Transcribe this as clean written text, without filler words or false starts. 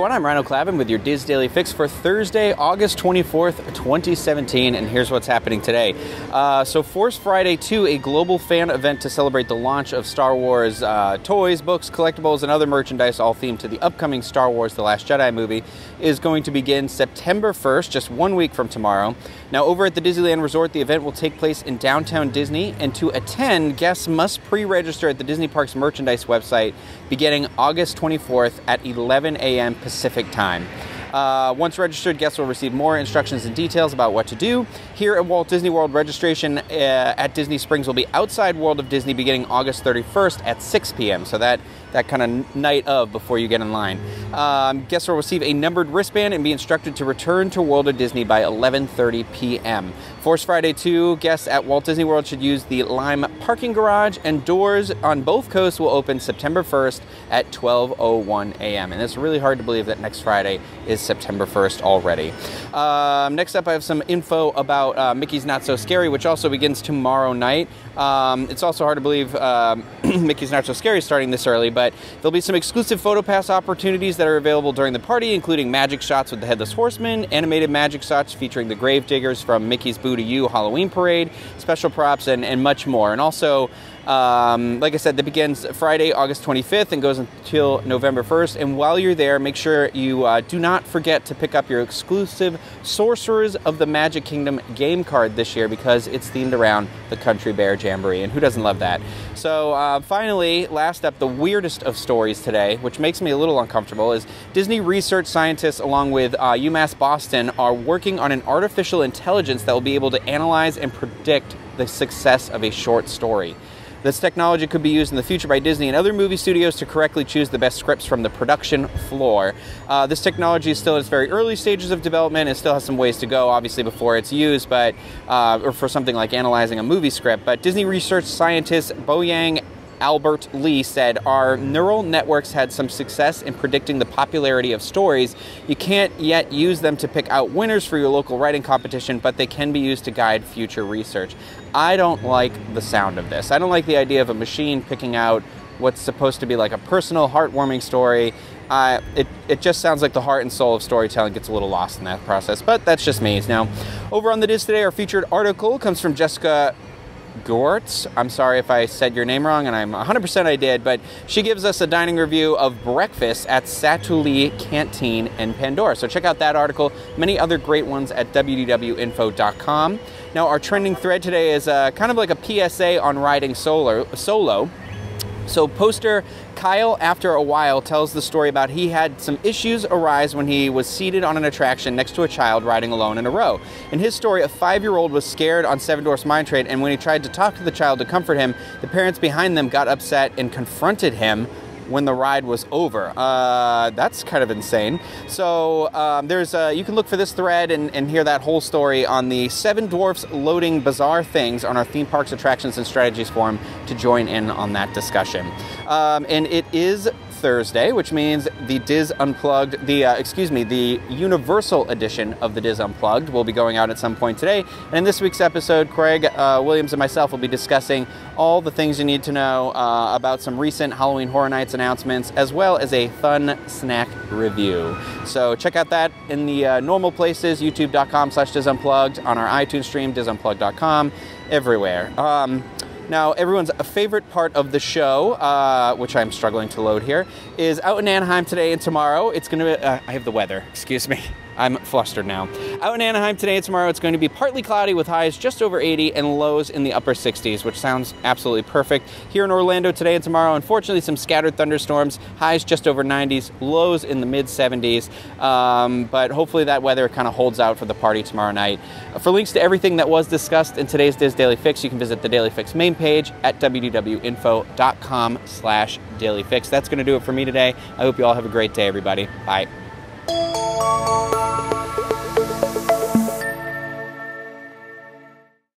everyone, I'm Rhino Clavin with your Diz Daily Fix for Thursday, August 24th, 2017, and here's what's happening today. So Force Friday 2, a global fan event to celebrate the launch of Star Wars toys, books, collectibles, and other merchandise, all themed to the upcoming Star Wars The Last Jedi movie, is going to begin September 1st, just 1 week from tomorrow. Now, over at the Disneyland Resort, the event will take place in downtown Disney, and to attend, guests must pre-register at the Disney Parks merchandise website beginning August 24th at 11 a.m. Pacific time. Once registered, guests will receive more instructions and details about what to do. Here at Walt Disney World, registration at Disney Springs will be outside World of Disney beginning August 31st at 6 p.m. So that kind of night of before you get in line. Guests will receive a numbered wristband and be instructed to return to World of Disney by 11:30 p.m. Force Friday 2 guests at Walt Disney World should use the Lime parking garage, and doors on both coasts will open September 1st at 12:01 a.m. And it's really hard to believe that next Friday is September 1st already. Next up, I have some info about Mickey's Not So Scary, which also begins tomorrow night. It's also hard to believe Mickey's Not So Scary is starting this early, but there'll be some exclusive photopass opportunities that are available during the party, including magic shots with the Headless Horseman, animated magic shots featuring the Grave Diggers from Mickey's Boo to You Halloween Parade, special props, and much more. And also, like I said, that begins Friday, August 25th and goes until November 1st. And while you're there, make sure you do not forget to pick up your exclusive Sorcerers of the Magic Kingdom game card this year, because it's themed around the Country Bear Jamboree, and who doesn't love that? So finally, last up, the weirdest of stories today, which makes me a little uncomfortable, is Disney research scientists along with UMass Boston are working on an artificial intelligence that will be able to analyze and predict the success of a short story. This technology could be used in the future by Disney and other movie studios to correctly choose the best scripts from the production floor. This technology is still in its very early stages of development and still has some ways to go, obviously, before it's used, but or for something like analyzing a movie script. But Disney research scientist Boyang Albert Lee said, "Our neural networks had some success in predicting the popularity of stories. You can't yet use them to pick out winners for your local writing competition, but they can be used to guide future research." I don't like the sound of this. I don't like the idea of a machine picking out what's supposed to be like a personal, heartwarming story. It just sounds like the heart and soul of storytelling gets a little lost in that process, but that's just me. Now, over on the Diz Today, our featured article comes from Jessica Gortz. I'm sorry if I said your name wrong, and I'm 100% I did, but she gives us a dining review of breakfast at Satuli Canteen in Pandora. So check out that article, many other great ones at www.info.com. Now, our trending thread today is kind of like a PSA on riding solo. So poster Kyle, after a while, tells the story about he had some issues arise when he was seated on an attraction next to a child riding alone in a row. In his story, a 5-year-old was scared on Seven Dwarfs Mine Train, and when he tried to talk to the child to comfort him, the parents behind them got upset and confronted him when the ride was over. That's kind of insane. So you can look for this thread and hear that whole story on the Seven Dwarfs Loading Bizarre Things on our Theme Parks Attractions and Strategies forum to join in on that discussion. And it is Thursday, which means the Diz Unplugged, the Universal edition of the Diz Unplugged will be going out at some point today. And in this week's episode, Craig Williams and myself will be discussing all the things you need to know about some recent Halloween Horror Nights announcements, as well as a fun snack review. So check out that in the normal places, youtube.com/DizUnplugged, on our iTunes stream, DizUnplugged.com, everywhere. Now, everyone's favorite part of the show, which I'm struggling to load here, is out in Anaheim today and tomorrow. It's going to I have the weather, excuse me. I'm flustered now. Out in Anaheim today and tomorrow, it's going to be partly cloudy with highs just over 80 and lows in the upper 60s, which sounds absolutely perfect. Here in Orlando today and tomorrow, unfortunately, some scattered thunderstorms, highs just over 90s, lows in the mid 70s. But hopefully that weather kind of holds out for the party tomorrow night. For links to everything that was discussed in today's Diz Daily Fix, you can visit the Daily Fix main page at www.info.com/dailyfix. That's going to do it for me today. I hope you all have a great day, everybody. Bye.